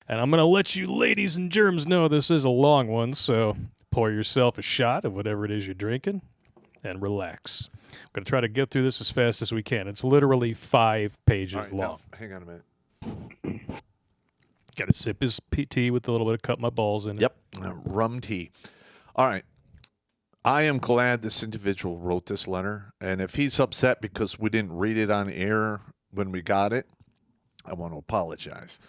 And I'm going to let you ladies and germs know this is a long one, so pour yourself a shot of whatever it is you're drinking and relax. I'm going to try to get through this as fast as we can. It's literally 5 pages long. Now, hang on a minute. Got to sip his tea with a little bit of cut my balls in it. Yep, rum tea. All right. I am glad this individual wrote this letter, and if he's upset because we didn't read it on air when we got it, I want to apologize.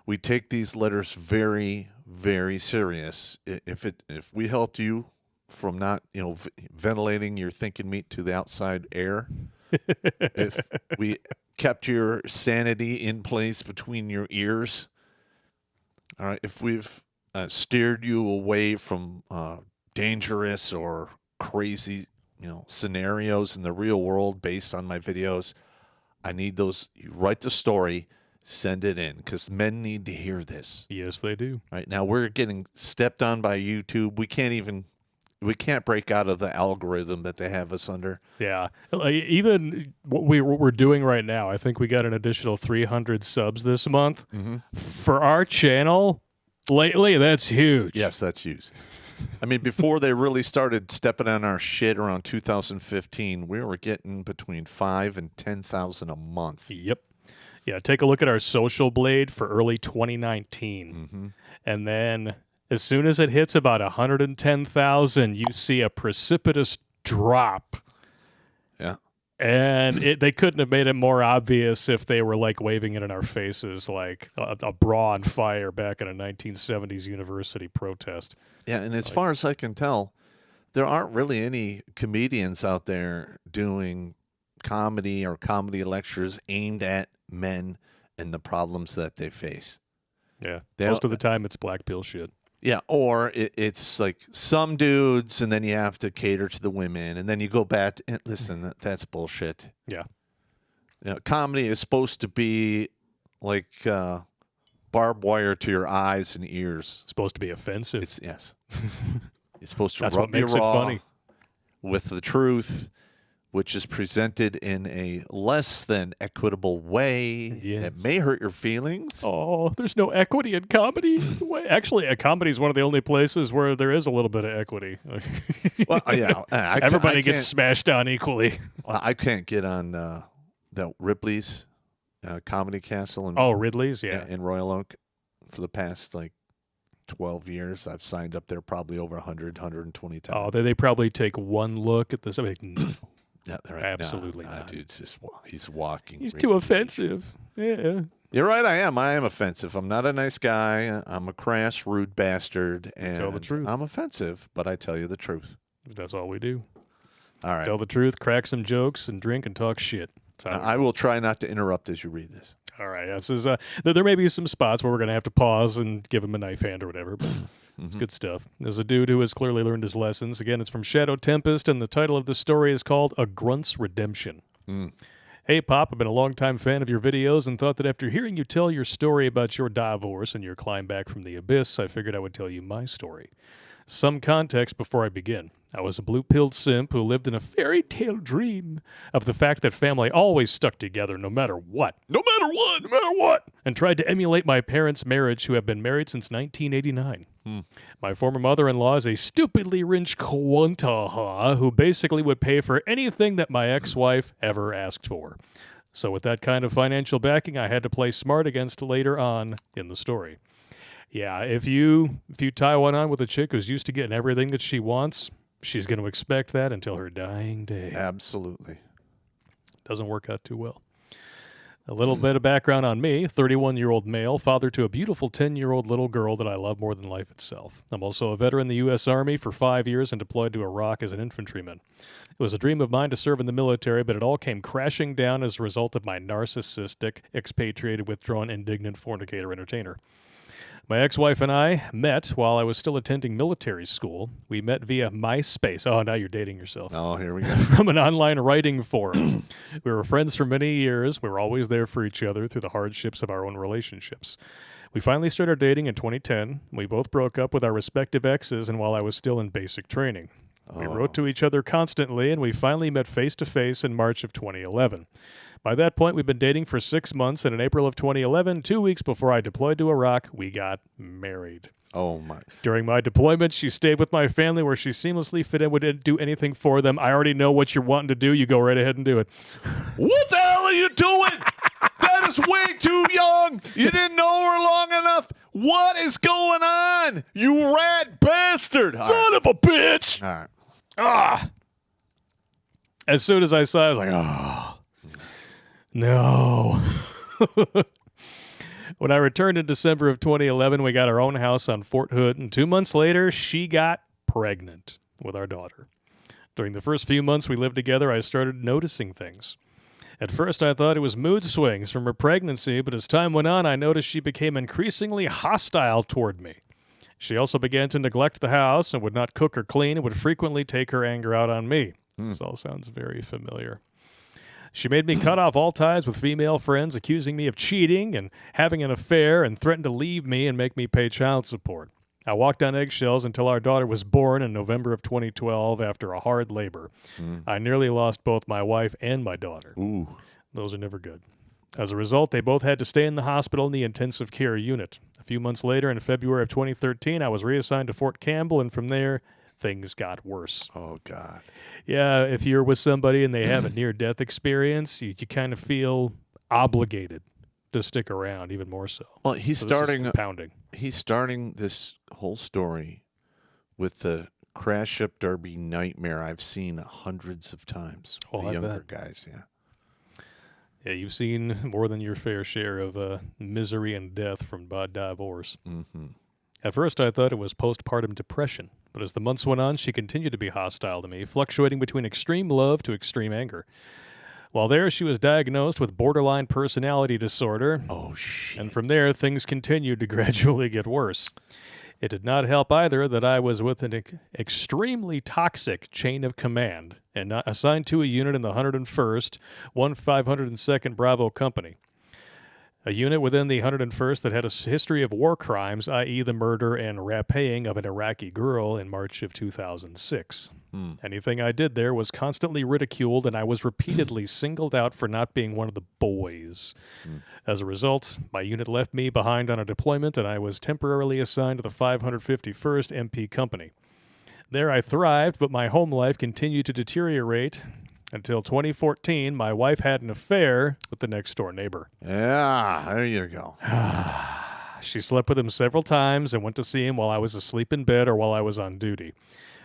We take these letters very, very serious. If we helped you from not, ventilating your thinking meat to the outside air, if we kept your sanity in place between your ears, all right, if we've steered you away from dangerous or crazy, scenarios in the real world based on my videos, I need those. You write the story, send it in, because men need to hear this. Yes, they do. Right now, we're getting stepped on by YouTube. We can't break out of the algorithm that they have us under. Yeah. Even what we're doing right now, I think we got an additional 300 subs this month. Mm-hmm. For our channel, lately, that's huge. Yes, that's huge. I mean, before they really started stepping on our shit around 2015, we were getting between 5,000 and 10,000 a month. Yep. Yeah, take a look at our Social Blade for early 2019. Mm-hmm. And then as soon as it hits about 110,000, you see a precipitous drop. Yeah. And they couldn't have made it more obvious if they were like waving it in our faces like a bra on fire back in a 1970s university protest. Yeah, and as far as I can tell, there aren't really any comedians out there doing comedy or comedy lectures aimed at men and the problems that they face. Yeah, most of the time it's black pill shit. Yeah, or it's like some dudes, and then you have to cater to the women, and then you go back to, listen, that's bullshit. Yeah. Comedy is supposed to be like barbed wire to your eyes and ears. It's supposed to be offensive. Yes. It's supposed to That's rub what makes you it raw funny. with the truth, which is presented in a less than equitable way. Yes. It may hurt your feelings. Oh, there's no equity in comedy? Actually, a comedy is one of the only places where there is a little bit of equity. Well, yeah. Everybody gets smashed down equally. Well, I can't get on the Ripley's Comedy Castle. Ridley's? Yeah. In Royal Oak for the past, 12 years. I've signed up there probably over 100, 120 times. Oh, they probably take one look at this. Yeah, right. Absolutely not. Dude, he's walking. He's too offensive. Yeah. You're right, I am. I am offensive. I'm not a nice guy. I'm a crass, rude bastard. And tell the truth. I'm offensive, but I tell you the truth. That's all we do. All right. Tell the truth, crack some jokes, and drink and talk shit. I will try not to interrupt as you read this. All right. This is, there may be some spots where we're going to have to pause and give him a knife hand or whatever, but it's good stuff. There's a dude who has clearly learned his lessons. Again, it's from Shadow Tempest, and the title of the story is called A Grunt's Redemption. Hey, Pop, I've been a longtime fan of your videos and thought that after hearing you tell your story about your divorce and your climb back from the abyss, I figured I would tell you my story. Some context before I begin. I was a blue-pilled simp who lived in a fairy tale dream of the fact that family always stuck together no matter what. No matter what! No matter what! And tried to emulate my parents' marriage, who have been married since 1989. My former mother-in-law is a stupidly rich quantaha who basically would pay for anything that my ex-wife ever asked for. So with that kind of financial backing, I had to play smart against later on in the story. Yeah, if you tie one on with a chick who's used to getting everything that she wants, she's going to expect that until her dying day. Absolutely. Doesn't work out too well. A little bit of background on me, 31-year-old male, father to a beautiful 10-year-old little girl that I love more than life itself. I'm also a veteran in the U.S. Army for 5 years and deployed to Iraq as an infantryman. It was a dream of mine to serve in the military, but it all came crashing down as a result of my narcissistic, expatriated, withdrawn, indignant fornicator entertainer. My ex-wife and I met while I was still attending military school. We met via MySpace. Oh, now you're dating yourself. Oh, here we go. From an online writing forum. We were friends for many years. We were always there for each other through the hardships of our own relationships. We finally started dating in 2010. We both broke up with our respective exes, and while I was still in basic training. We wrote to each other constantly, and we finally met face-to-face in March of 2011. By that point, we'd been dating for 6 months, and in April of 2011, 2 weeks before I deployed to Iraq, we got married. Oh, my. During my deployment, she stayed with my family where she seamlessly fit in, would do anything for them. I already know what you're wanting to do. You go right ahead and do it. What the hell are you doing? That is way too young. You didn't know her long enough. What is going on? You rat bastard. Son of a bitch. All right. Ah. As soon as I saw it, I was like, oh, no. When I returned in December of 2011, we got our own house on Fort Hood, and 2 months later, she got pregnant with our daughter. During the first few months we lived together, I started noticing things. At first, I thought it was mood swings from her pregnancy, but as time went on, I noticed she became increasingly hostile toward me. She also began to neglect the house and would not cook or clean and would frequently take her anger out on me. This all sounds very familiar. She made me cut off all ties with female friends, accusing me of cheating and having an affair, and threatened to leave me and make me pay child support. I walked on eggshells until our daughter was born in November of 2012 after a hard labor. I nearly lost both my wife and my daughter. Ooh. Those are never good. As a result, they both had to stay in the hospital in the intensive care unit. A few months later, in February of 2013, I was reassigned to Fort Campbell, and from there, things got worse. Oh, God. Yeah, if you're with somebody and they have a near-death experience, you kind of feel obligated to stick around even more so. Well, he's So this is starting compounding. He's starting this whole story with the crash ship derby nightmare I've seen hundreds of times. Oh, The I younger bet. guys, yeah. Yeah, you've seen more than your fair share of misery and death from bad divorce. Mm-hmm. At first, I thought it was postpartum depression, but as the months went on, she continued to be hostile to me, fluctuating between extreme love to extreme anger. While there, she was diagnosed with borderline personality disorder, Oh, shit. and from there, things continued to gradually get worse. It did not help either that I was with an extremely toxic chain of command and not assigned to a unit in the 101st, 502nd Bravo Company. A unit within the 101st that had a history of war crimes, i.e. the murder and rapaying of an Iraqi girl in March of 2006. Anything I did there was constantly ridiculed, and I was repeatedly singled out for not being one of the boys. As a result, my unit left me behind on a deployment, and I was temporarily assigned to the 551st MP Company. There I thrived, but my home life continued to deteriorate. Until 2014, my wife had an affair with the next-door neighbor. Yeah, there you go. She slept with him several times and went to see him while I was asleep in bed or while I was on duty.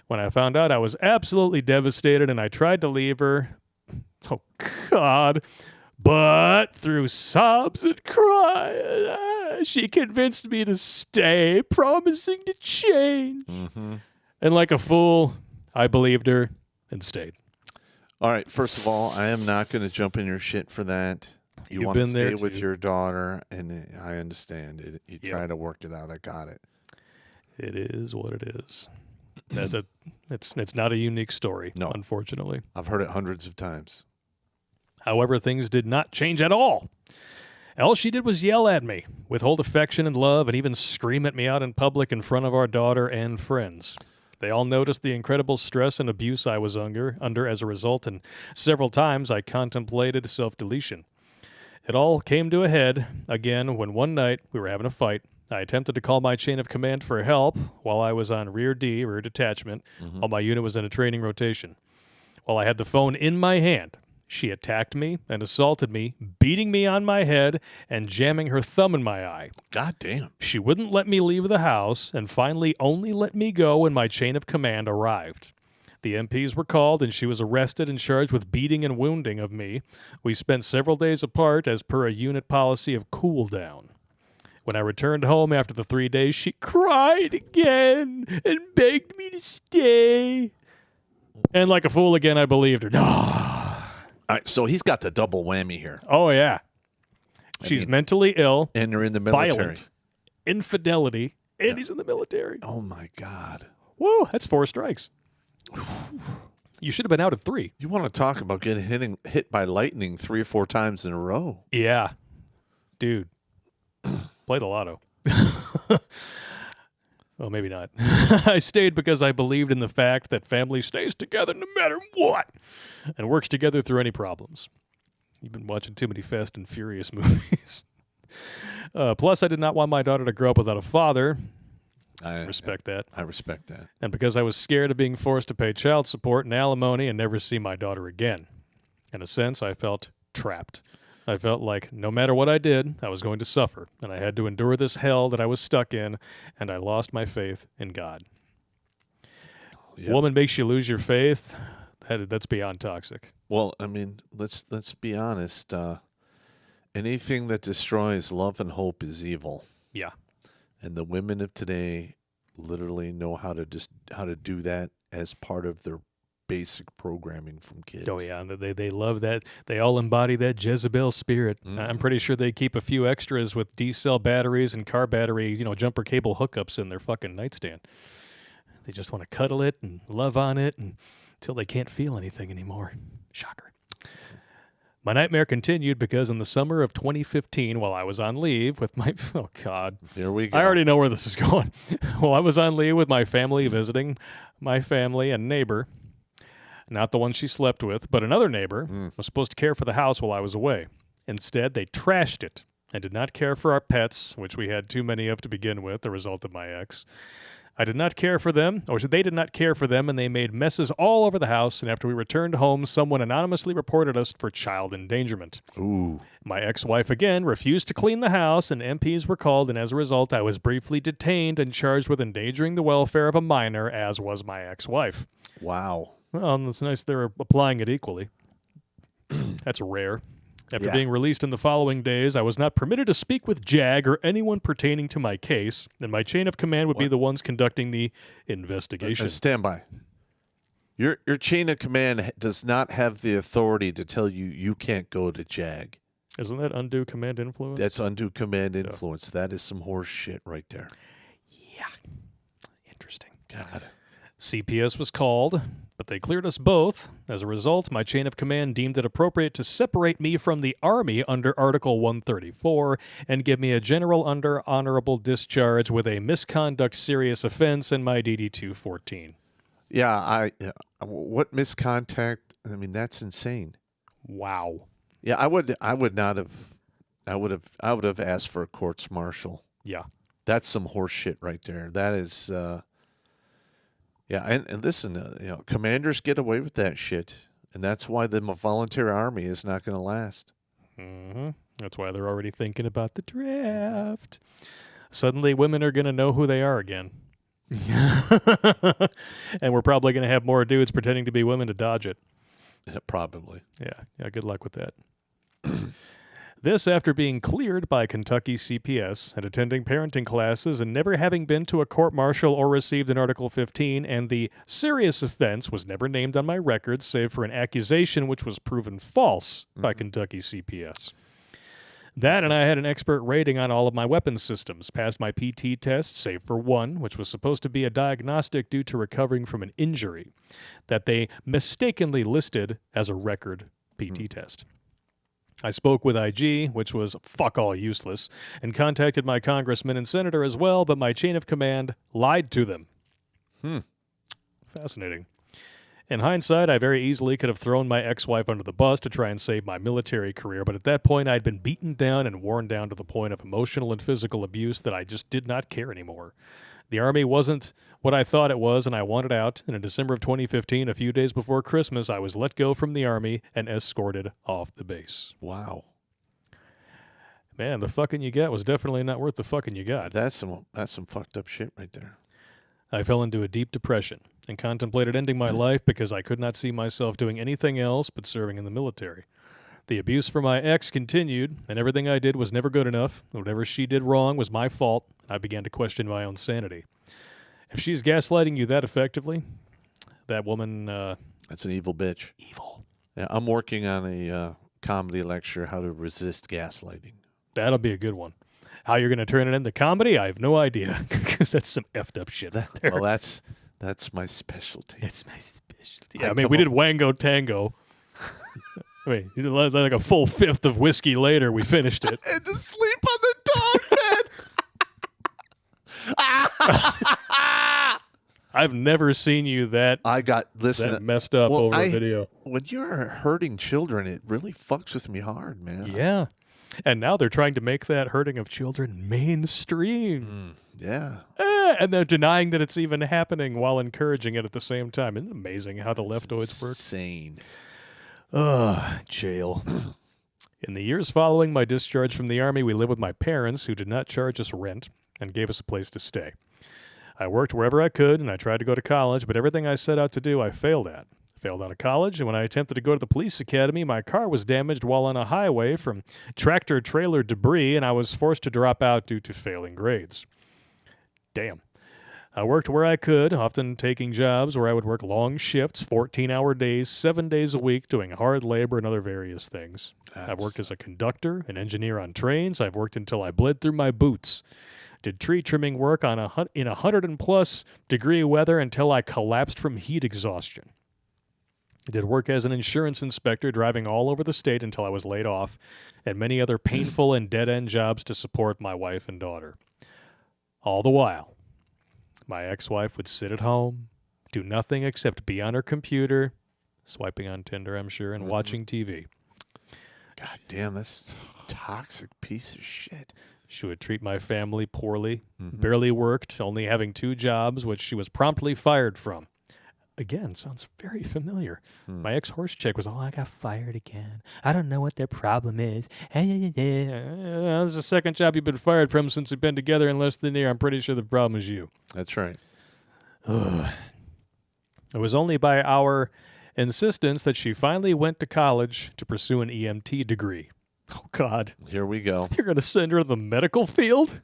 When I found out, I was absolutely devastated, and I tried to leave her. Oh, God. But through sobs and crying, she convinced me to stay, promising to change. Mm-hmm. And like a fool, I believed her and stayed. All right, first of all, I am not going to jump in your shit for that. You You've want to been there stay with too. your daughter, and I understand it. You Yep. try to work it out. I got it. It is what it is. It's not a unique story, No. unfortunately. I've heard it hundreds of times. However, things did not change at all. All she did was yell at me, withhold affection and love, and even scream at me out in public in front of our daughter and friends. They all noticed the incredible stress and abuse I was under as a result, and several times I contemplated self-deletion. It all came to a head again when one night we were having a fight. I attempted to call my chain of command for help while I was on rear detachment, while my unit was in a training rotation. While I had the phone in my hand, she attacked me and assaulted me, beating me on my head and jamming her thumb in my eye. God damn. She wouldn't let me leave the house and finally only let me go when my chain of command arrived. The MPs were called and she was arrested and charged with beating and wounding of me. We spent several days apart as per a unit policy of cool down. When I returned home after the 3 days, she cried again and begged me to stay. And like a fool again, I believed her. All right, so he's got the double whammy here. Oh, yeah. She's mean, mentally ill, And they're in the military. violent, infidelity, and he's in the military. Oh, my God. Whoa, that's 4 strikes. You should have been out at 3. You want to talk about getting hit by lightning 3 or 4 times in a row. Yeah. Dude. Play the lotto. Well, maybe not. I stayed because I believed in the fact that family stays together no matter what and works together through any problems. You've been watching too many Fast and Furious movies. Plus, I did not want my daughter to grow up without a father. I respect that. I respect that. And because I was scared of being forced to pay child support and alimony and never see my daughter again. In a sense, I felt trapped. I felt like no matter what I did, I was going to suffer, and I had to endure this hell that I was stuck in, and I lost my faith in God. Yep. Woman makes you lose your faith. That's beyond toxic. Well, I mean, let's be honest. Anything that destroys love and hope is evil. Yeah. And the women of today literally know how to do that as part of their basic programming from kids. Oh yeah, and they love that. They all embody that Jezebel spirit. I'm pretty sure they keep a few extras with D-cell batteries and car battery, jumper cable hookups in their fucking nightstand. They just want to cuddle it and love on it until they can't feel anything anymore. Shocker. My nightmare continued because in the summer of 2015, while I was on leave with my... Oh, God. Here we go. I already know where this is going. While I was on leave with my family visiting my family and neighbor, not the one she slept with, but another neighbor, was supposed to care for the house while I was away. Instead, they trashed it and did not care for our pets, which we had too many of to begin with, the result of my ex. I did not care for them, or they did not care for them, and they made messes all over the house, and after we returned home, someone anonymously reported us for child endangerment. Ooh. My ex-wife, again, refused to clean the house, and MPs were called, and as a result, I was briefly detained and charged with endangering the welfare of a minor, as was my ex-wife. Wow. Well, it's nice they're applying it equally. That's rare. After being released in the following days, I was not permitted to speak with JAG or anyone pertaining to my case, and my chain of command would be the ones conducting the investigation. Stand by. Your chain of command does not have the authority to tell you can't go to JAG. Isn't that undue command influence? That's undue command influence. That is some horse shit right there. Yeah. Interesting. God. CPS was called, but they cleared us both. As a result, my chain of command deemed it appropriate to separate me from the Army under Article 134 and give me a general under honorable discharge with a misconduct serious offense in my DD 214. Yeah, what misconduct? I mean, that's insane. Wow. Yeah, I would have asked for a courts martial. Yeah. That's some horse shit right there. That is yeah, and listen, commanders get away with that shit, and that's why the voluntary army is not going to last. Mm-hmm. That's why they're already thinking about the draft. Suddenly, women are going to know who they are again. And we're probably going to have more dudes pretending to be women to dodge it. Yeah, probably. Yeah, good luck with that. This after being cleared by Kentucky CPS and attending parenting classes and never having been to a court-martial or received an Article 15, and the serious offense was never named on my records save for an accusation which was proven false by Kentucky CPS. That and I had an expert rating on all of my weapons systems, passed my PT test save for one, which was supposed to be a diagnostic due to recovering from an injury that they mistakenly listed as a record PT test. I spoke with IG, which was fuck all useless, and contacted my congressman and senator as well, but my chain of command lied to them. Fascinating. In hindsight, I very easily could have thrown my ex-wife under the bus to try and save my military career, but at that point I'd been beaten down and worn down to the point of emotional and physical abuse that I just did not care anymore. The Army wasn't what I thought it was, and I wanted out, and in December of 2015, a few days before Christmas, I was let go from the Army and escorted off the base. Wow. Man, the fucking you got was definitely not worth the fucking you got. That's some fucked up shit right there. I fell into a deep depression and contemplated ending my life because I could not see myself doing anything else but serving in the military. The abuse from my ex continued, and everything I did was never good enough. Whatever she did wrong was my fault. I began to question my own sanity. If she's gaslighting you that effectively, that woman... that's an evil bitch. Evil. Yeah, I'm working on a comedy lecture, How to Resist Gaslighting. That'll be a good one. How you're going to turn it into comedy, I have no idea, because that's some effed up shit right there. Well, that's my specialty. It's my specialty. Yeah, I mean, we did Wango Tango. I mean, like a full fifth of whiskey later, we finished it. And to sleep on the dog bed. I've never seen you that messed up over a video. When you're hurting children, it really fucks with me hard, man. Yeah. And now they're trying to make that hurting of children mainstream. Yeah. And they're denying that it's even happening while encouraging it at the same time. Isn't it amazing how the leftoids work? Insane. Jail. In the years following my discharge from the Army, we lived with my parents, who did not charge us rent and gave us a place to stay. I worked wherever I could, and I tried to go to college, but everything I set out to do, I failed at. Failed out of college, and when I attempted to go to the police academy, my car was damaged while on a highway from tractor-trailer debris, and I was forced to drop out due to failing grades. Damn. I worked where I could, often taking jobs where I would work long shifts, 14-hour days, 7 days a week, doing hard labor and other various things. I've worked as a conductor, an engineer on trains. I've worked until I bled through my boots. Did tree trimming work in 100+ degree weather until I collapsed from heat exhaustion. I did work as an insurance inspector, driving all over the state until I was laid off, and many other painful and dead-end jobs to support my wife and daughter. All the while, my ex-wife would sit at home, do nothing except be on her computer, swiping on Tinder, I'm sure, and watching TV. God damn, that's a toxic piece of shit. She would treat my family poorly, barely worked, only having 2 jobs, which she was promptly fired from. Again, sounds very familiar. My ex-horse chick was, I got fired again. I don't know what their problem is. This is the second job you've been fired from since we've been together in less than a year. I'm pretty sure the problem is you. That's right. It was only by our insistence that she finally went to college to pursue an EMT degree. Oh, God. Here we go. You're going to send her to the medical field?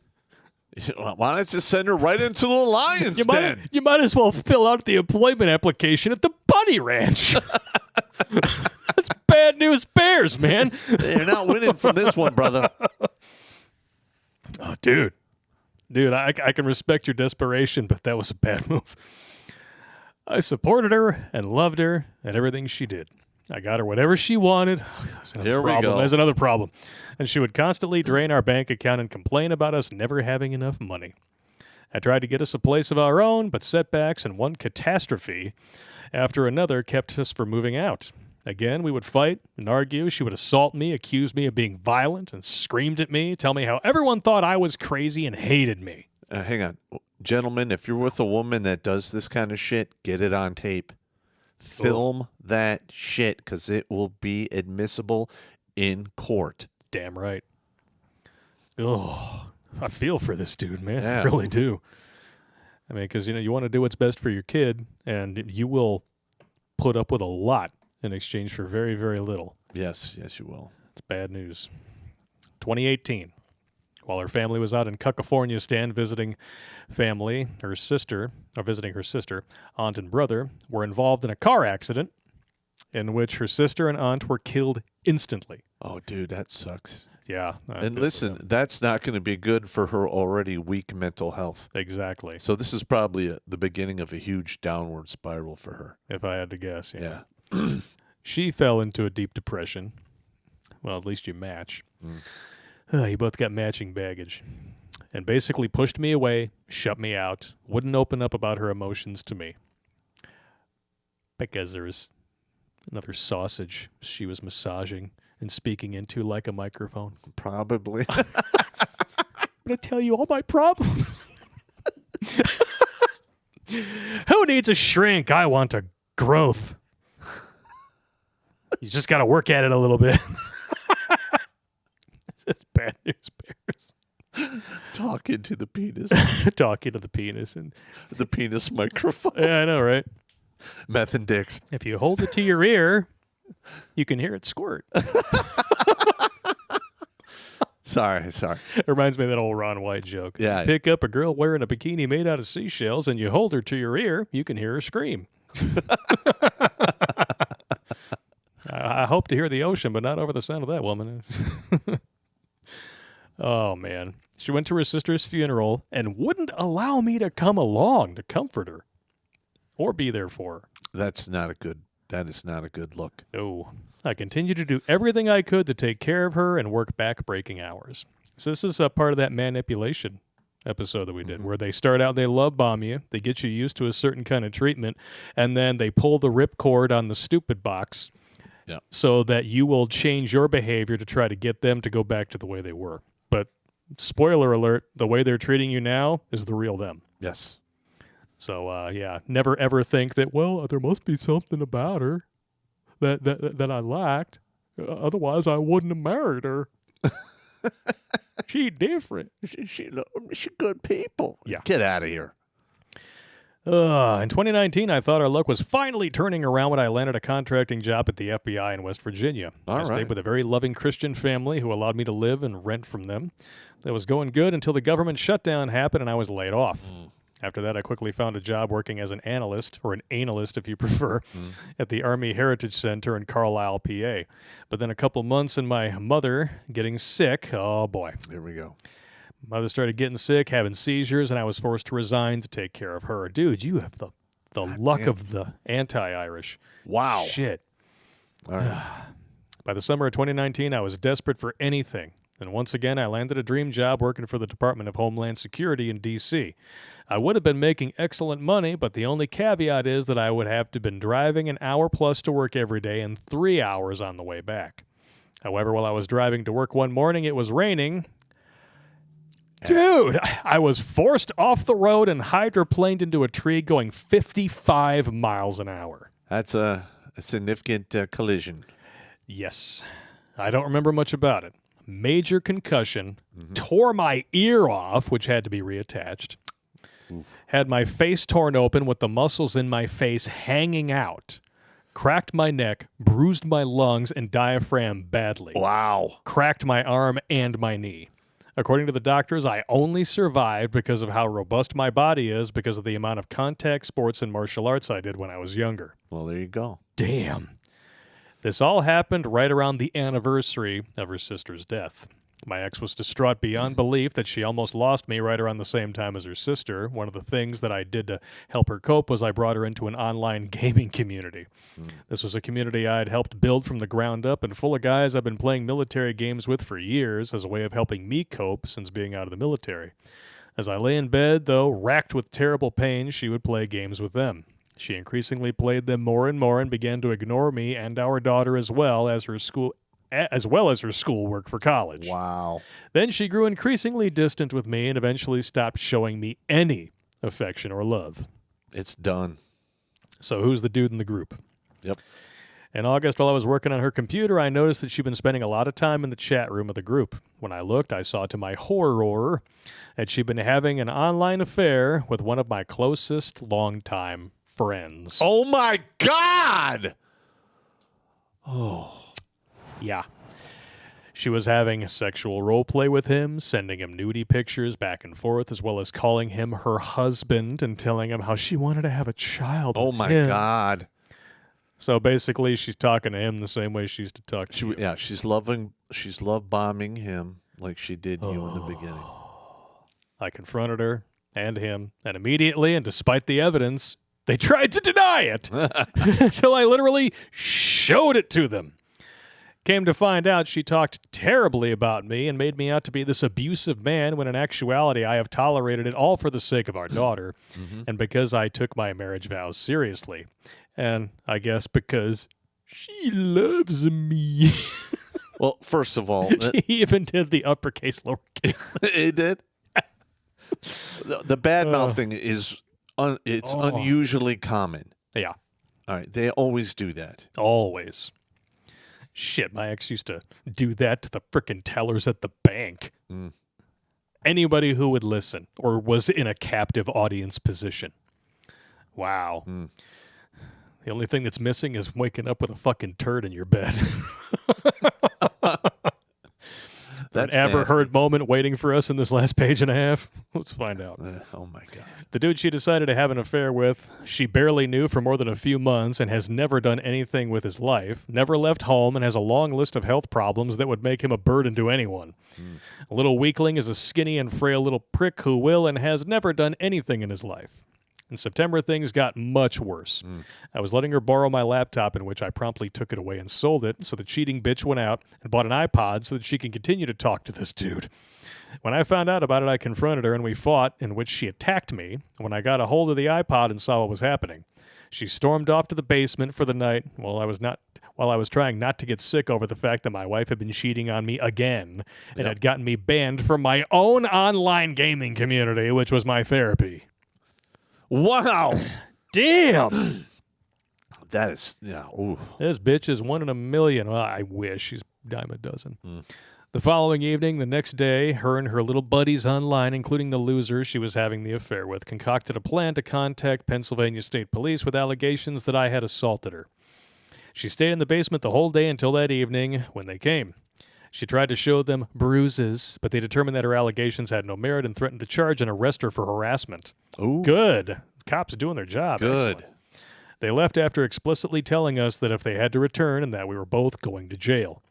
Why not just send her right into the Lions Den? You might as well fill out the employment application at the Bunny Ranch. That's bad news bears, man. You're not winning from this one, brother. Oh, dude, I can respect your desperation, but that was a bad move. I supported her and loved her and everything she did. I got her whatever she wanted. Here we go. There's another problem. And she would constantly drain our bank account and complain about us never having enough money. I tried to get us a place of our own, but setbacks and one catastrophe after another kept us from moving out. Again, we would fight and argue. She would assault me, accuse me of being violent, and screamed at me, tell me how everyone thought I was crazy and hated me. Hang on. Gentlemen, if you're with a woman that does this kind of shit, get it on tape. Film that shit, because it will be admissible in court. Damn right. Oh, I feel for this dude, man. Yeah. I really do. I mean, because, you want to do what's best for your kid, and you will put up with a lot in exchange for very, very little. Yes, you will. It's bad news. 2018. While her family was out in California visiting her sister, aunt and brother, were involved in a car accident in which her sister and aunt were killed instantly. Oh, dude, that sucks. Yeah. And listen, that's not going to be good for her already weak mental health. Exactly. So this is probably the beginning of a huge downward spiral for her. If I had to guess, yeah. She fell into a deep depression. Well, at least you match. You both got matching baggage. And basically pushed me away, shut me out, wouldn't open up about her emotions to me. Because there was another sausage she was massaging and speaking into like a microphone. Probably. I'm going to tell you all my problems. Who needs a shrink? I want a growth. You just got to work at it a little bit. It's bad news bears. Talking to the penis. Talking to the penis. And the penis microphone. Yeah, I know, right? Meth and dicks. If you hold it to your ear, you can hear it squirt. Sorry. It reminds me of that old Ron White joke. Yeah. You pick up a girl wearing a bikini made out of seashells and you hold her to your ear, you can hear her scream. I hope to hear the ocean, but not over the sound of that woman. Oh, man. She went to her sister's funeral and wouldn't allow me to come along to comfort her or be there for her. That is not a good look. No. I continued to do everything I could to take care of her and work back-breaking hours. So this is a part of that manipulation episode that we did, where they start out, they love bomb you, they get you used to a certain kind of treatment, and then they pull the ripcord on the stupid box so that you will change your behavior to try to get them to go back to the way they were. But spoiler alert, the way they're treating you now is the real them. Yes. So, never ever think that, well, there must be something about her that I liked. Otherwise, I wouldn't have married her. She different. She good people. Yeah. Get out of here. In 2019, I thought our luck was finally turning around when I landed a contracting job at the FBI in West Virginia. I stayed with a very loving Christian family who allowed me to live and rent from them. That was going good until the government shutdown happened and I was laid off. After that, I quickly found a job working as an analyst, or an analyst if you prefer, at the Army Heritage Center in Carlisle, PA. But then a couple months and my mother getting sick, oh boy. Here we go. Mother started getting sick, having seizures, and I was forced to resign to take care of her. Dude, you have the luck of the anti-Irish. Wow. Shit. All right. By the summer of 2019, I was desperate for anything. And once again, I landed a dream job working for the Department of Homeland Security in D.C. I would have been making excellent money, but the only caveat is that I would have to have been driving an hour plus to work every day and 3 hours on the way back. However, while I was driving to work one morning, it was raining. Dude, I was forced off the road and hydroplaned into a tree going 55 miles an hour. That's a significant collision. Yes. I don't remember much about it. Major concussion, tore my ear off, which had to be reattached, had my face torn open with the muscles in my face hanging out, cracked my neck, bruised my lungs and diaphragm badly. Wow. Cracked my arm and my knee. According to the doctors, I only survived because of how robust my body is because of the amount of contact sports and martial arts I did when I was younger. Well, there you go. Damn. This all happened right around the anniversary of her sister's death. My ex was distraught beyond belief that she almost lost me right around the same time as her sister. One of the things that I did to help her cope was I brought her into an online gaming community. This was a community I had helped build from the ground up and full of guys I've been playing military games with for years as a way of helping me cope since being out of the military. As I lay in bed, though, racked with terrible pain, she would play games with them. She increasingly played them more and more and began to ignore me and our daughter as well as her schoolwork for college. Wow. Then she grew increasingly distant with me and eventually stopped showing me any affection or love. It's done. So who's the dude in the group? Yep. In August, while I was working on her computer, I noticed that she'd been spending a lot of time in the chat room of the group. When I looked, I saw to my horror that she'd been having an online affair with one of my closest longtime friends. Oh, my God! Oh. Yeah. She was having sexual role play with him, sending him nudie pictures back and forth, as well as calling him her husband and telling him how she wanted to have a child with Oh, my him. God. So basically, she's talking to him the same way she used to talk to you. Yeah, she's love bombing him like she did you in the beginning. I confronted her and him, and immediately, and despite the evidence, they tried to deny it until I literally showed it to them. Came to find out she talked terribly about me and made me out to be this abusive man when in actuality I have tolerated it all for the sake of our daughter and because I took my marriage vows seriously. And I guess because she loves me. Well, first of all... She even did the uppercase, lowercase. It did? The bad mouthing is unusually common. Yeah. All right, they always do that. Always. Shit, my ex used to do that to the frickin' tellers at the bank. Anybody who would listen or was in a captive audience position. Wow. The only thing that's missing is waking up with a fucking turd in your bed. That's an Amber nasty. Heard moment waiting for us in this last page and a half. Let's find out. Oh, my God. The dude she decided to have an affair with, she barely knew for more than a few months and has never done anything with his life, never left home, and has a long list of health problems that would make him a burden to anyone. A little weakling is a skinny and frail little prick who will and has never done anything in his life. In September, things got much worse. I was letting her borrow my laptop, in which I promptly took it away and sold it, so the cheating bitch went out and bought an iPod so that she can continue to talk to this dude. When I found out about it, I confronted her and we fought, in which she attacked me. When I got a hold of the iPod and saw what was happening, she stormed off to the basement for the night while I was trying not to get sick over the fact that my wife had been cheating on me again and had gotten me banned from my own online gaming community, which was my therapy. Wow. Damn. That is, yeah. Ooh. This bitch is 1 in a million. Well, I wish. She's a dime a dozen. The following evening, the next day, her and her little buddies online, including the loser she was having the affair with, concocted a plan to contact Pennsylvania State Police with allegations that I had assaulted her. She stayed in the basement the whole day until that evening when they came. She tried to show them bruises, but they determined that her allegations had no merit and threatened to charge and arrest her for harassment. Ooh. Good. Cops doing their job. Good. Excellent. They left after explicitly telling us that if they had to return and that we were both going to jail.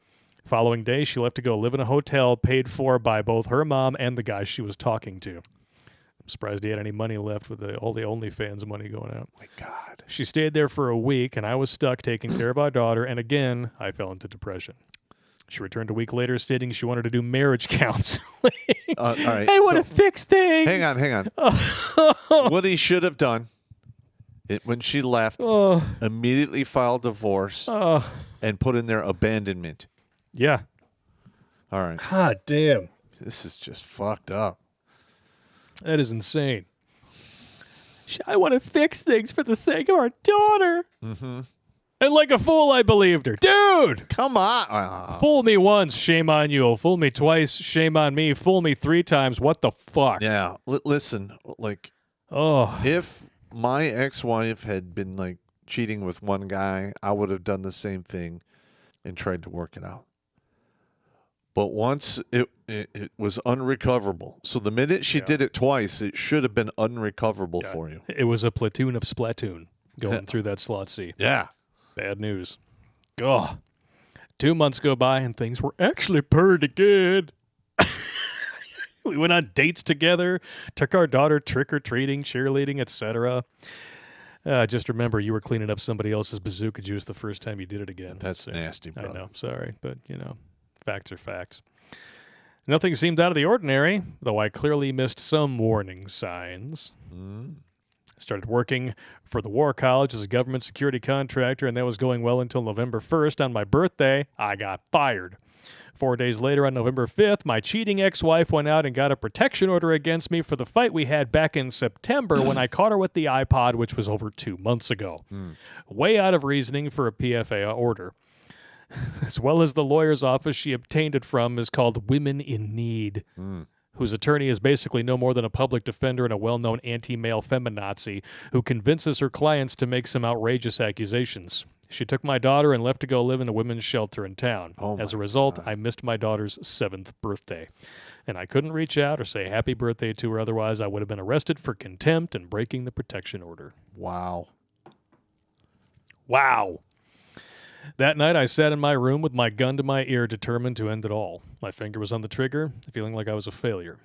Following day, she left to go live in a hotel paid for by both her mom and the guy she was talking to. I'm surprised he had any money left with all the OnlyFans money going out. My God. She stayed there for a week, and I was stuck taking care of our daughter, and again, I fell into depression. She returned a week later stating she wanted to do marriage counseling. All right. I want to fix things. Hang on. What he should have done when she left, immediately filed divorce and put in their abandonment. Yeah. All right. God damn. This is just fucked up. That is insane. I want to fix things for the sake of our daughter. Mm-hmm. And like a fool, I believed her. Dude! Come on. Fool me once, shame on you. Fool me twice, shame on me. Fool me 3 times, what the fuck? Yeah. Listen, like, if my ex-wife had been, like, cheating with one guy, I would have done the same thing and tried to work it out. But once it was unrecoverable. So the minute she did it twice, it should have been unrecoverable for you. It was a platoon of Splatoon going through that slot C. Yeah. Bad news. Ugh. 2 months go by and things were actually pretty good. We went on dates together, took our daughter trick-or-treating, cheerleading, etc. Just remember, you were cleaning up somebody else's bazooka juice the first time you did it again. That's nasty, brother. I know, sorry, but, facts are facts. Nothing seemed out of the ordinary, though I clearly missed some warning signs. I started working for the War College as a government security contractor, and that was going well until November 1st. On my birthday, I got fired. 4 days later, on November 5th, my cheating ex-wife went out and got a protection order against me for the fight we had back in September when I caught her with the iPod, which was over 2 months ago. Way out of reasoning for a PFA order. As well as the lawyer's office she obtained it from is called Women in Need, whose attorney is basically no more than a public defender and a well-known anti-male feminazi who convinces her clients to make some outrageous accusations. She took my daughter and left to go live in a women's shelter in town. As a result, I missed my daughter's 7th birthday. And I couldn't reach out or say happy birthday to her, otherwise I would have been arrested for contempt and breaking the protection order. Wow. That night, I sat in my room with my gun to my ear, determined to end it all. My finger was on the trigger, feeling like I was a failure.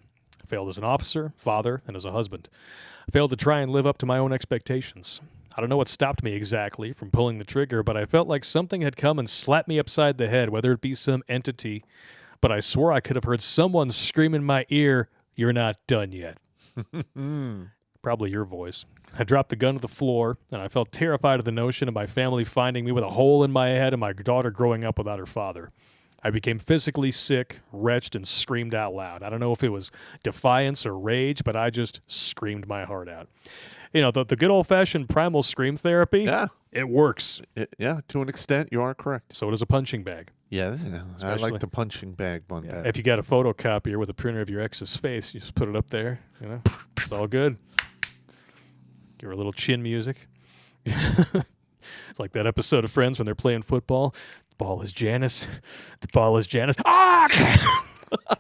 I failed as an officer, father, and as a husband. I failed to try and live up to my own expectations. I don't know what stopped me exactly from pulling the trigger, but I felt like something had come and slapped me upside the head, whether it be some entity. But I swore I could have heard someone scream in my ear, "You're not done yet." Probably your voice. I dropped the gun to the floor, and I felt terrified of the notion of my family finding me with a hole in my head and my daughter growing up without her father. I became physically sick, wretched, and screamed out loud. I don't know if it was defiance or rage, but I just screamed my heart out. The good old-fashioned primal scream therapy, it works. To an extent, you are correct. So does a punching bag. Yeah, I like the punching bag one better. If you got a photocopier with a printer of your ex's face, you just put it up there. It's all good. Give her a little chin music. It's like that episode of Friends when they're playing football. The ball is Janice. The ball is Janice. Ah!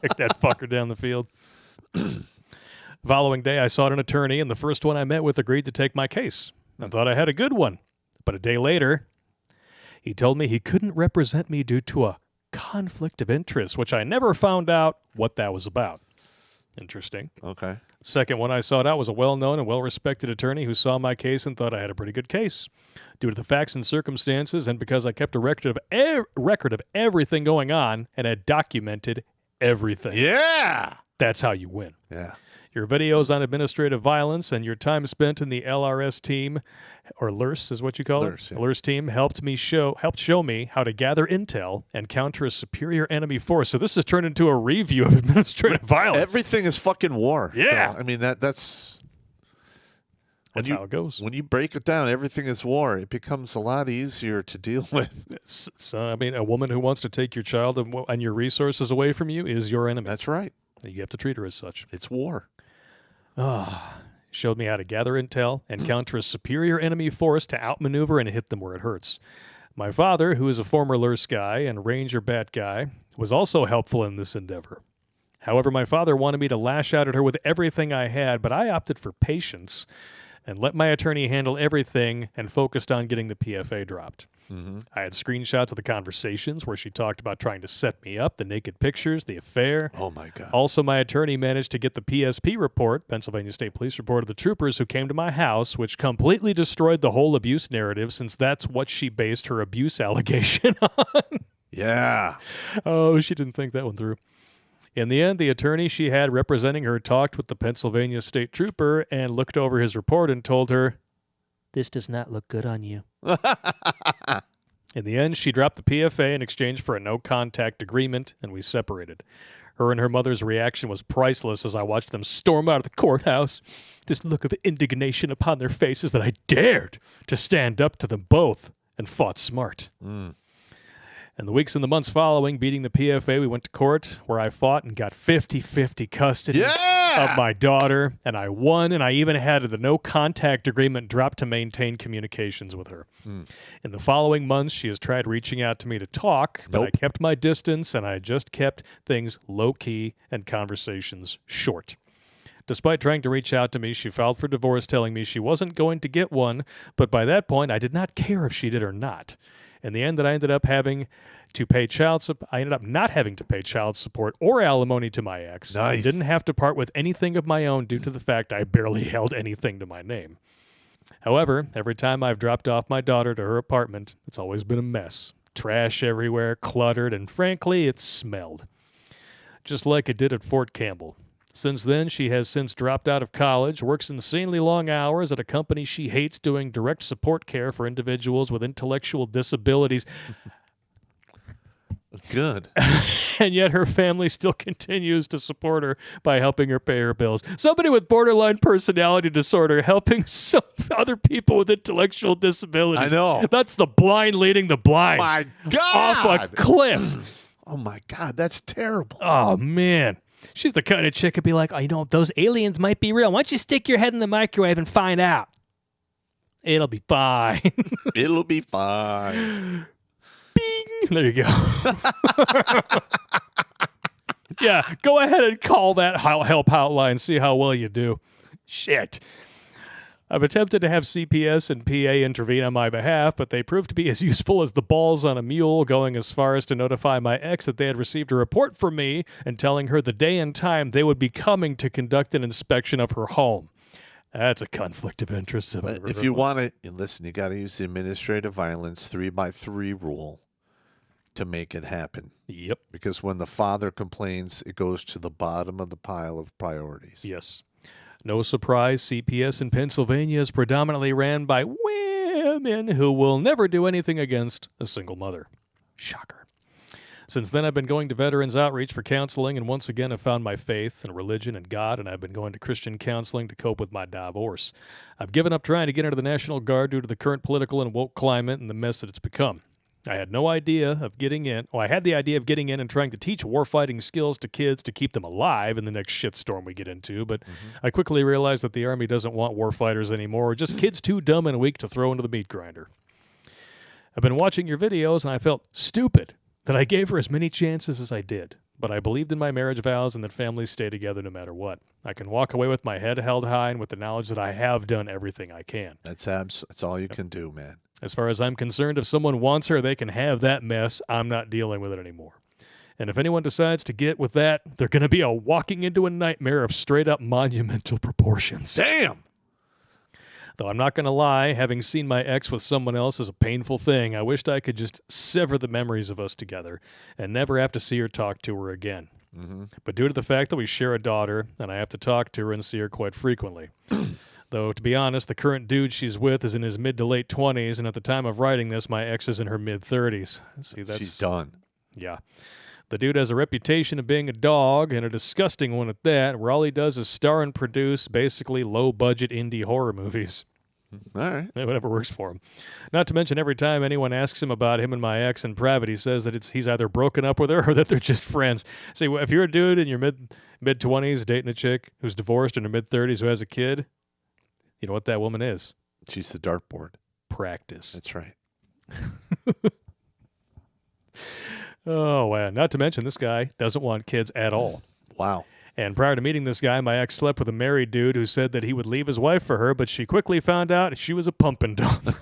Kick that fucker down the field. Following day, I sought an attorney, and the first one I met with agreed to take my case. I thought I had a good one. But a day later, he told me he couldn't represent me due to a conflict of interest, which I never found out what that was about. Interesting. Okay. Second one I sought out was a well-known and well-respected attorney who saw my case and thought I had a pretty good case. Due to the facts and circumstances, and because I kept a record of everything going on and had documented everything. Yeah! That's how you win. Yeah. Your videos on administrative violence and your time spent in the LRS team, or LRS is what you call LRS, it. yeah. LRS team helped show me how to gather intel and counter a superior enemy force. So this has turned into a review of administrative violence. Everything is fucking war. Yeah. So, I mean, that's how it goes. When you break it down, everything is war. It becomes a lot easier to deal with. So, I mean, a woman who wants to take your child and your resources away from you is your enemy. That's right. You have to treat her as such. It's war. Showed me how to gather intel and counter a superior enemy force to outmaneuver and hit them where it hurts. My father, who is a former LRS guy and Ranger Bat guy, was also helpful in this endeavor. However, my father wanted me to lash out at her with everything I had, but I opted for patience and let my attorney handle everything and focused on getting the PFA dropped. Mm-hmm. I had screenshots of the conversations where she talked about trying to set me up, the naked pictures, the affair. Oh, my God. Also, my attorney managed to get the PSP report, Pennsylvania State Police report, of the troopers who came to my house, which completely destroyed the whole abuse narrative since that's what she based her abuse allegation on. Yeah. Oh, she didn't think that one through. In the end, the attorney she had representing her talked with the Pennsylvania State Trooper and looked over his report and told her, "This does not look good on you." In the end, she dropped the PFA in exchange for a no-contact agreement, and we separated. Her and her mother's reaction was priceless as I watched them storm out of the courthouse, this look of indignation upon their faces that I dared to stand up to them both and fought smart. In the weeks and the months following beating the PFA, we went to court where I fought and got 50-50 custody of my daughter, and I won, and I even had the no-contact agreement dropped to maintain communications with her. In the following months, she has tried reaching out to me to talk, but I kept my distance, and I just kept things low-key and conversations short. Despite trying to reach out to me, she filed for divorce, telling me she wasn't going to get one, but by that point, I did not care if she did or not. In the end, I ended up having to pay I ended up not having to pay child support or alimony to my ex. Nice. I didn't have to part with anything of my own due to the fact I barely held anything to my name. However, every time I've dropped off my daughter to her apartment, it's always been a mess. Trash everywhere, cluttered, and frankly, it smelled. Just like it did at Fort Campbell. Since then, she has since dropped out of college, works insanely long hours at a company she hates doing direct support care for individuals with intellectual disabilities. Good. And yet her family still continues to support her by helping her pay her bills. Somebody with borderline personality disorder helping some other people with intellectual disabilities. I know. That's the blind leading the blind. My God. Off a cliff. Oh, my God. That's terrible. Oh, man. She's the kind of chick who'd be like, those aliens might be real. Why don't you stick your head in the microwave and find out? It'll be fine. It'll be fine. Bing! There you go. Yeah, go ahead and call that help hotline. See how well you do. Shit. I've attempted to have CPS and PA intervene on my behalf, but they proved to be as useful as the balls on a mule, going as far as to notify my ex that they had received a report from me and telling her the day and time they would be coming to conduct an inspection of her home. That's a conflict of interest. If you want to, listen, you got to use the administrative violence 3x3 rule to make it happen. Yep. Because when the father complains, it goes to the bottom of the pile of priorities. Yes. No surprise, CPS in Pennsylvania is predominantly ran by women who will never do anything against a single mother. Shocker. Since then, I've been going to Veterans Outreach for counseling and once again have found my faith and religion and God, and I've been going to Christian counseling to cope with my divorce. I've given up trying to get into the National Guard due to the current political and woke climate and the mess that it's become. I had no idea of getting in. Well, I had the idea of getting in and trying to teach warfighting skills to kids to keep them alive in the next shitstorm we get into, but I quickly realized that the Army doesn't want warfighters anymore, or just kids too dumb and weak to throw into the meat grinder. I've been watching your videos, and I felt stupid that I gave her as many chances as I did, but I believed in my marriage vows and that families stay together no matter what. I can walk away with my head held high and with the knowledge that I have done everything I can. That's all you can do, man. As far as I'm concerned, if someone wants her, they can have that mess. I'm not dealing with it anymore. And if anyone decides to get with that, they're going to be walking into a nightmare of straight-up monumental proportions. Damn! Though I'm not going to lie, having seen my ex with someone else is a painful thing. I wished I could just sever the memories of us together and never have to see or talk to her again. But due to the fact that we share a daughter, and I have to talk to her and see her quite frequently. Though, to be honest, the current dude she's with is in his mid to late 20s, and at the time of writing this, my ex is in her mid 30s. See, that's She's done. Yeah. The dude has a reputation of being a dog, and a disgusting one at that, where all he does is star and produce basically low-budget indie horror movies. All right. Whatever works for him. Not to mention, every time anyone asks him about him and my ex in private, he says that he's either broken up with her or that they're just friends. See, if you're a dude in your mid-20s dating a chick who's divorced in her mid-30s who has a kid, you know what that woman is? She's the dartboard. Practice. That's right. Oh, wow. Not to mention, this guy doesn't want kids at all. Wow. And prior to meeting this guy, my ex slept with a married dude who said that he would leave his wife for her, but she quickly found out she was a pumping dog. That's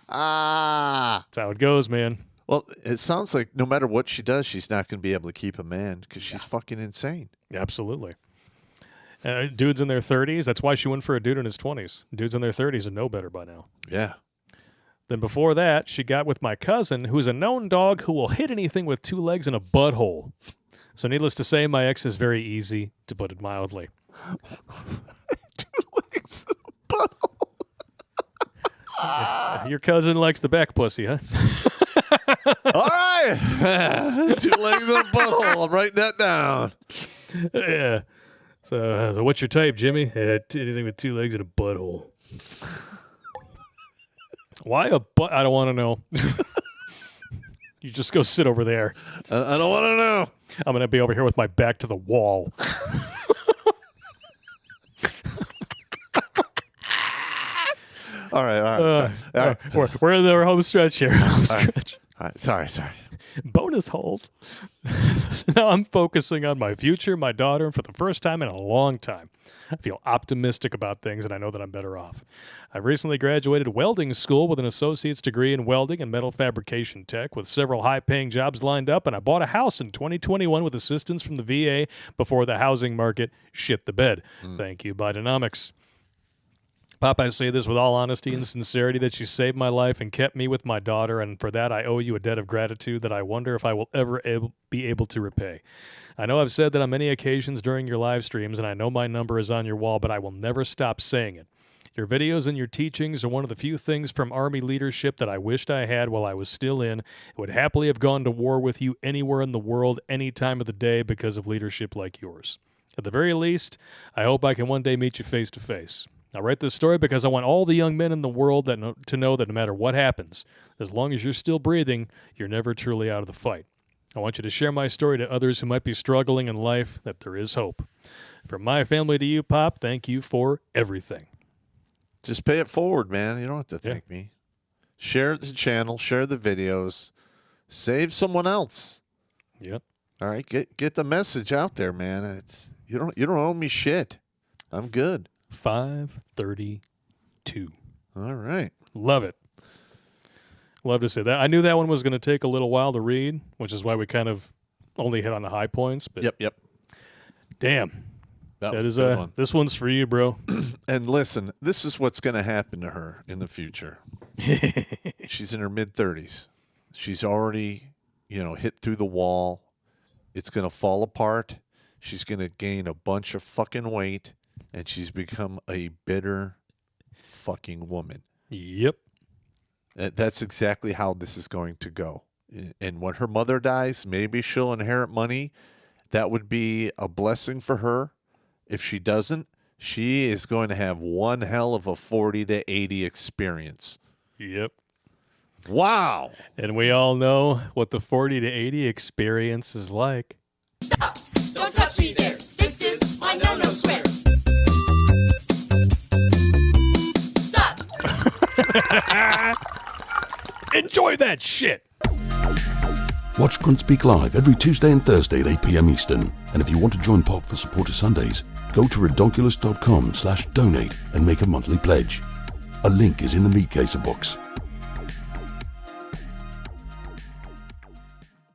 how it goes, man. Well, it sounds like no matter what she does, she's not going to be able to keep a man because she's fucking insane. Absolutely. Dudes in their 30s, that's why she went for a dude in his 20s. Dudes in their 30s are no better by now. Yeah. Then before that, she got with my cousin, who's a known dog who will hit anything with 2 legs and a butthole. So needless to say, my ex is very easy, to put it mildly. 2 legs and a butthole. Your cousin likes the back pussy, huh? All right. 2 legs and a butthole. I'm writing that down. Yeah. So what's your type, Jimmy? Anything with 2 legs and a butthole. Why a butt? I don't want to know. You just go sit over there. I don't want to know. I'm going to be over here with my back to the wall. All right. We're in the home stretch here. All right. Sorry. Bonus holes. So now I'm focusing on my future, my daughter, and for the first time in a long time, I feel optimistic about things, and I know that I'm better off. I've recently graduated welding school with an associate's degree in welding and metal fabrication tech with several high-paying jobs lined up, and I bought a house in 2021 with assistance from the VA before the housing market shit the bed. Thank you, Bidenomics. Pop, I say this with all honesty and sincerity that you saved my life and kept me with my daughter, and for that I owe you a debt of gratitude that I wonder if I will ever be able to repay. I know I've said that on many occasions during your live streams, and I know my number is on your wall, but I will never stop saying it. Your videos and your teachings are one of the few things from Army leadership that I wished I had while I was still in. I would happily have gone to war with you anywhere in the world, any time of the day, because of leadership like yours. At the very least, I hope I can one day meet you face to face. I write this story because I want all the young men in the world to know that no matter what happens, as long as you're still breathing, you're never truly out of the fight. I want you to share my story to others who might be struggling in life, that there is hope. From my family to you, Pop, thank you for everything. Just pay it forward, man. You don't have to thank me. Share the channel, share the videos, save someone else. Yep. All right, get the message out there, man. You don't owe me shit. I'm good. 5:32. All right. Love it. Love to say that. I knew that one was going to take a little while to read, which is why we kind of only hit on the high points. But Yep. damn. That is a good one. This one's for you, bro. And listen, this is what's going to happen to her in the future. She's in her mid-30s. She's already, hit through the wall. It's going to fall apart. She's going to gain a bunch of fucking weight, and she's become a bitter fucking woman. Yep. That's exactly how this is going to go. And when her mother dies, maybe she'll inherit money. That would be a blessing for her. If she doesn't, she is going to have one hell of a 40 to 80 experience. Yep. Wow. And we all know what the 40 to 80 experience is like. Stop! Don't touch me there. This is my no-no square. Stop! Enjoy that shit. Watch Grunt Speak live every Tuesday and Thursday at 8 p.m. Eastern. And if you want to join Pop for Supporter Sundays, go to redonkulous.com/donate and make a monthly pledge. A link is in the meat caser box.